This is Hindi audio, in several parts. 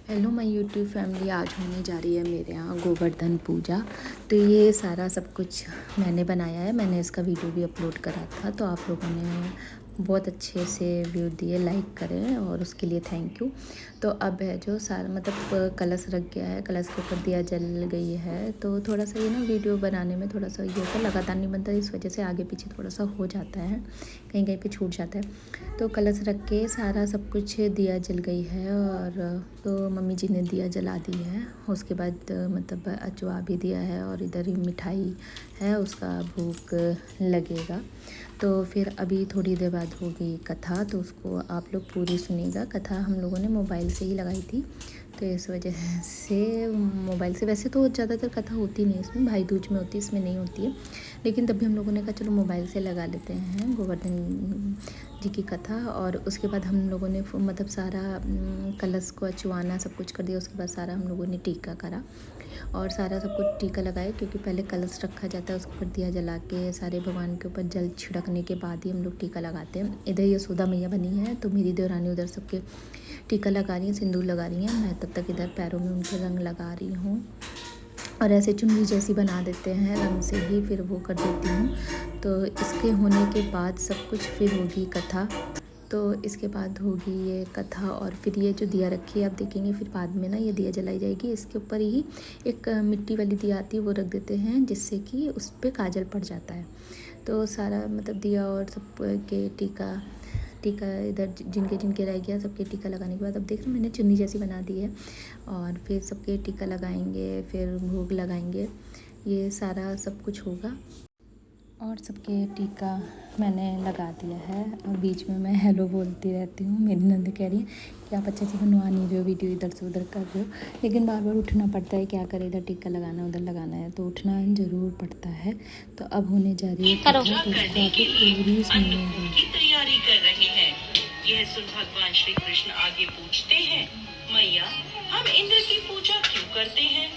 हेलो माय यूट्यूब फैमिली, आज होने जा रही है मेरे यहाँ गोवर्धन पूजा। तो ये सारा सब कुछ मैंने बनाया है। मैंने इसका वीडियो भी अपलोड करा था, तो आप लोगों ने बहुत अच्छे से व्यू दिए, लाइक करें और उसके लिए थैंक यू। तो अब है जो सारा मतलब कलश रख गया है, कलश के ऊपर दिया जल गई है। तो थोड़ा सा ये ना वीडियो बनाने में थोड़ा सा ये होता है, लगातार नहीं बनता, इस वजह से आगे पीछे थोड़ा सा हो जाता है, कहीं कहीं पे छूट जाता है। तो कलश रख के सारा सब कुछ दिया जल गई है और तो मम्मी जी ने दिया जला दी है। उसके बाद मतलब अचवा भी दिया है और इधर ही मिठाई है, उसका भूख लगेगा। तो फिर अभी थोड़ी देर बाद होगी कथा, तो उसको आप लोग पूरी सुनिएगा। कथा हम लोगों ने मोबाइल से ही लगाई थी, तो इस वजह से मोबाइल से, वैसे तो ज़्यादातर कथा होती नहीं है इसमें, भाई दूज में होती है, इसमें नहीं होती है, लेकिन तभी हम लोगों ने कहा चलो मोबाइल से लगा लेते हैं गोवर्धन जी की कथा। और उसके बाद हम लोगों ने मतलब सारा कलश को अचवाना सब कुछ कर दिया। उसके बाद सारा हम लोगों ने टीका करा और सारा सब कुछ टीका लगाए, क्योंकि पहले कलश रखा जाता है, उसके ऊपर दिया जला के सारे भगवान के ऊपर जल छिड़कने के बाद ही हम लोग टीका लगाते हैं। इधर यशोदा मैया बनी है, तो मेरी देवरानी उधर सबके टीका लगा रही हैं, सिंदूर लगा रही हैं। मैं तब तक इधर पैरों में उनके रंग लगा रही हूँ और ऐसे चुन्नी जैसी बना देते हैं रंग से ही, फिर वो कर देती हूँ। तो इसके होने के बाद सब कुछ फिर होगी कथा। तो इसके बाद होगी ये कथा और फिर ये जो दिया रखी है आप देखेंगे, फिर बाद में ना ये दिया जलाई जाएगी। इसके ऊपर ही एक मिट्टी वाली दिया आती है, वो रख देते हैं, जिससे कि उस पर काजल पड़ जाता है। तो सारा मतलब दिया और सब के टीका इधर जिनके जिनके रह गया सबके टीका लगाने के बाद, अब देख रहे मैंने चुन्नी जैसी बना दी है। और फिर सबके टीका लगाएंगे, फिर भोग लगाएंगे, ये सारा सब कुछ होगा। और सबके टीका मैंने लगा दिया है और बीच में मैं हेलो बोलती रहती हूँ। मेरी नंद कह रही है कि आप अच्छे से बनवा नहीं रहे हो, वीडियो इधर से उधर कर रहे हो, लेकिन बार बार उठना पड़ता है, क्या करें, इधर टीका लगाना उधर लगाना है, तो उठना ज़रूर पड़ता है। तो अब होने जा रही है कथा, तो उसको आप पूरी सुनिएगा। तैयारी कर रहे हैं। यह सुन भगवान श्री कृष्ण आगे पूछते हैं, मैया हम इंद्र की पूजा क्यों करते हैं?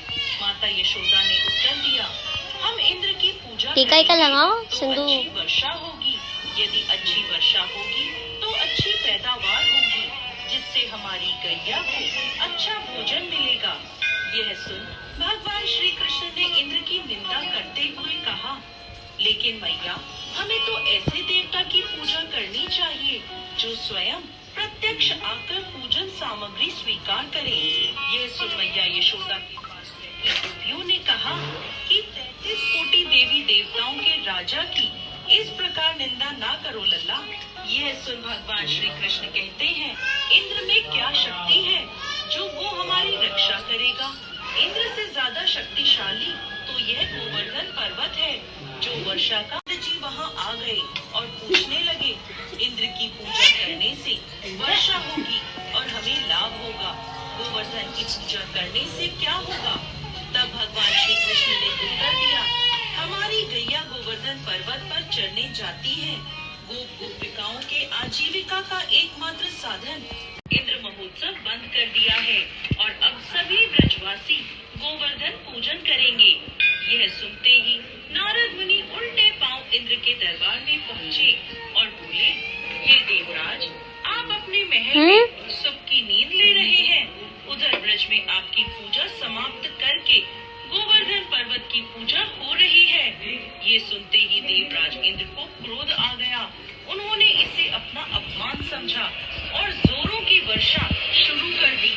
माता यशोदा ने उत्तर दिया, हम इंद्र की पूजा टीका का लगाओ, तो अच्छी वर्षा होगी। यदि अच्छी वर्षा होगी तो अच्छी पैदावार होगी, जिससे हमारी गैया को अच्छा भोजन मिलेगा। यह सुन भगवान श्री कृष्ण ने इंद्र की निंदा करते हुए कहा, लेकिन मैया हमें तो ऐसे देवता की पूजा करनी चाहिए जो स्वयं प्रत्यक्ष आकर पूजन सामग्री स्वीकार करे। यह सुन मैया यशोदा की गोपियों ने कहा कि 33 कोटि देवी देवताओं के राजा की इस प्रकार निंदा ना करो लल्ला। यह सुन भगवान श्री कृष्ण कहते हैं, इंद्र में क्या शक्ति है जो वो हमारी रक्षा करेगा? इंद्र से ज्यादा शक्तिशाली तो यह गोवर्धन पर्वत है जो वर्षा का। जी वहाँ आ गए और पूछने लगे, इंद्र की पूजा करने से वर्षा होगी और हमें लाभ होगा, गोवर्धन की पूजा करने से क्या होगा? तब भगवान श्री कृष्ण ने उत्तर दिया, हमारी गैया गोवर्धन पर्वत पर चढ़ने जाती है, गोपिकाओं के आजीविका का एकमात्र साधन। इंद्र महोत्सव बंद कर दिया है और अब सभी ब्रजवासी गोवर्धन पूजन करेंगे। यह सुनते ही नारद मुनि उल्टे पांव इंद्र के दरबार में पहुँचे और बोले, हे देवराज, आप अपने महल में सुख की नींद ले रहे हैं, उधर ब्रज में आपकी पूजा समाप्त करके गोवर्धन पर्वत की पूजा हो रही है। ये सुनते ही देवराज इंद्र को क्रोध आ गया। उन्होंने इसे अपना अपमान समझा और जोरों की वर्षा शुरू कर दी।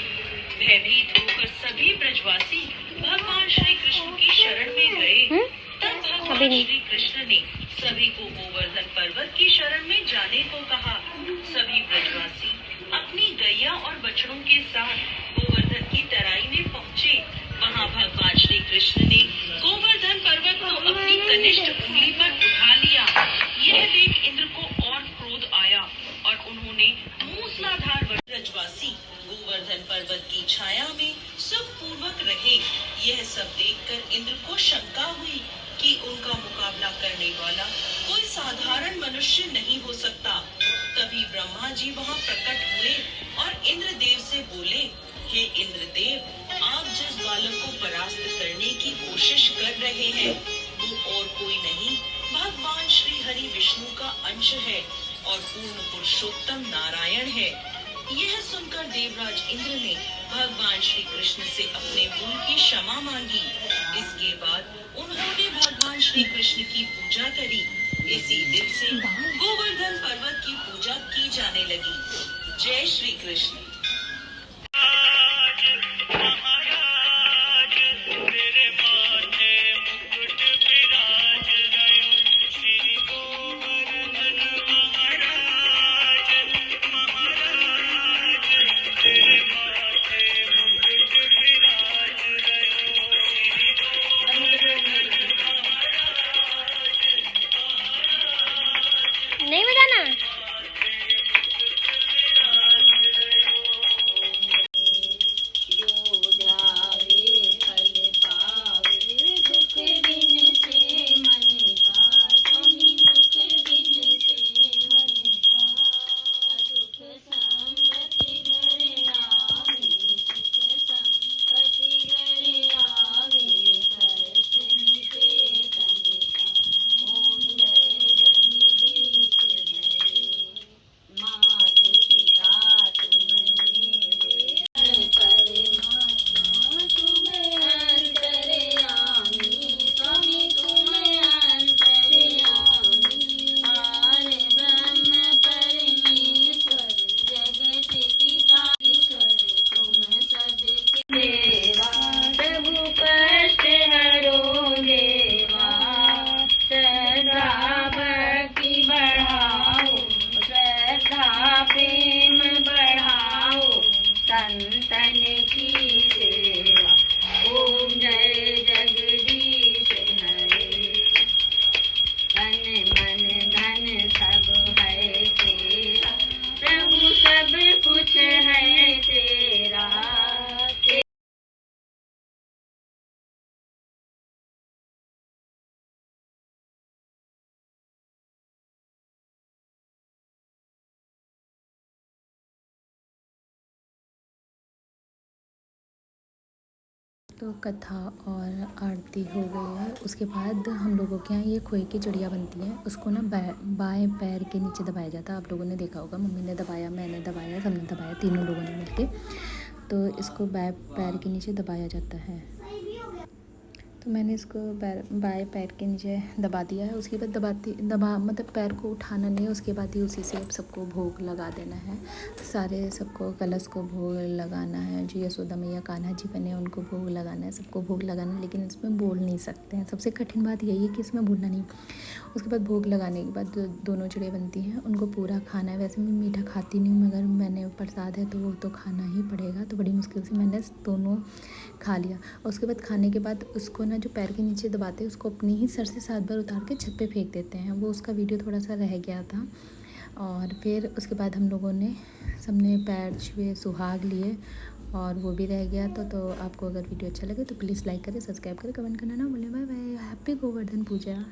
भयभीत होकर सभी ब्रजवासी भगवान श्री कृष्ण की शरण में गए। तब भगवान श्री कृष्ण ने सभी को गोवर्धन पर्वत की शरण में जाने को कहा। सभी ब्रजवासी अपनी गैया और बछड़ों के साथ गोवर्धन की तराई में पहुँचे। वहाँ भगवान श्री कृष्ण ने गोवर्धन पर्वत को अपनी कनिष्ठ उंगली पर उठा लिया। यह देख इंद्र को और क्रोध आया और उन्होंने मूसलाधार ब्रजवासी गोवर्धन पर्वत की छाया में सुखपूर्वक रहे। यह सब देखकर इंद्र को शंका हुई कि उनका मुकाबला करने वाला कोई साधारण मनुष्य नहीं हो सकता। तभी ब्रह्मा जी वहाँ प्रकट हुए और इंद्रदेव से बोले, हे इंद्रदेव, आप जिस बालक को परास्त करने की कोशिश कर रहे हैं वो और कोई नहीं, भगवान श्री हरि विष्णु का अंश है और पूर्ण पुरुषोत्तम नारायण है। यह सुनकर देवराज इंद्र ने भगवान श्री कृष्ण से अपने भूल की क्षमा मांगी। इसके बाद उन्होंने भगवान श्री कृष्ण की पूजा करी। इसी दिन से गोवर्धन पर्वत की पूजा की जाने लगी। जय श्री कृष्ण। नहीं बताना। प्रेम बढ़ाओ संतन की सेवा। ओम जय जगदीश हरे। तन मन धन सब है तेरा प्रभु, सब कुछ है तेरा। तो कथा और आरती हो गई है। उसके बाद हम लोगों के यहाँ ये खोए की चिड़िया बनती है। उसको ना बाएं पैर के नीचे दबाया जाता है। आप लोगों ने देखा होगा, मम्मी ने दबाया, मैंने दबाया, सबने दबाया, तीनों लोगों ने मिलके। तो इसको बाएं पैर के नीचे दबाया जाता है। तो मैंने इसको बाएं पैर के नीचे दबा दिया है। उसके बाद मतलब पैर को उठाना नहीं है। उसके बाद ही उसी से अब सबको भोग लगा देना है। सारे सबको कलश को भोग लगाना है। जो यशोदा मैया कान्हा जी बने उनको भोग लगाना है, सबको भोग लगाना है। लेकिन इसमें बोल नहीं सकते हैं। सबसे कठिन बात यही है कि इसमें बोलना नहीं। उसके बाद भोग लगाने के बाद दोनों चिड़िया बनती हैं, उनको पूरा खाना है। वैसे मैं मीठा खाती नहीं हूँ, मगर मैंने प्रसाद है तो वो तो खाना ही पड़ेगा। तो बड़ी मुश्किल से मैंने दोनों खा लिया। उसके बाद खाने के बाद उसको ना, जो पैर के नीचे दबाते हैं, उसको अपनी ही सर से 7 बार उतार के छत पे फेंक देते हैं। वो उसका वीडियो थोड़ा सा रह गया था। और फिर उसके बाद हम लोगों ने सबने पैर छुए, सुहाग लिए, और वो भी रह गया था। तो आपको अगर वीडियो अच्छा लगे तो प्लीज़ लाइक करें, सब्सक्राइब करें, कमेंट करना ना भूलें। Bye bye. हैप्पी गोवर्धन पूजा।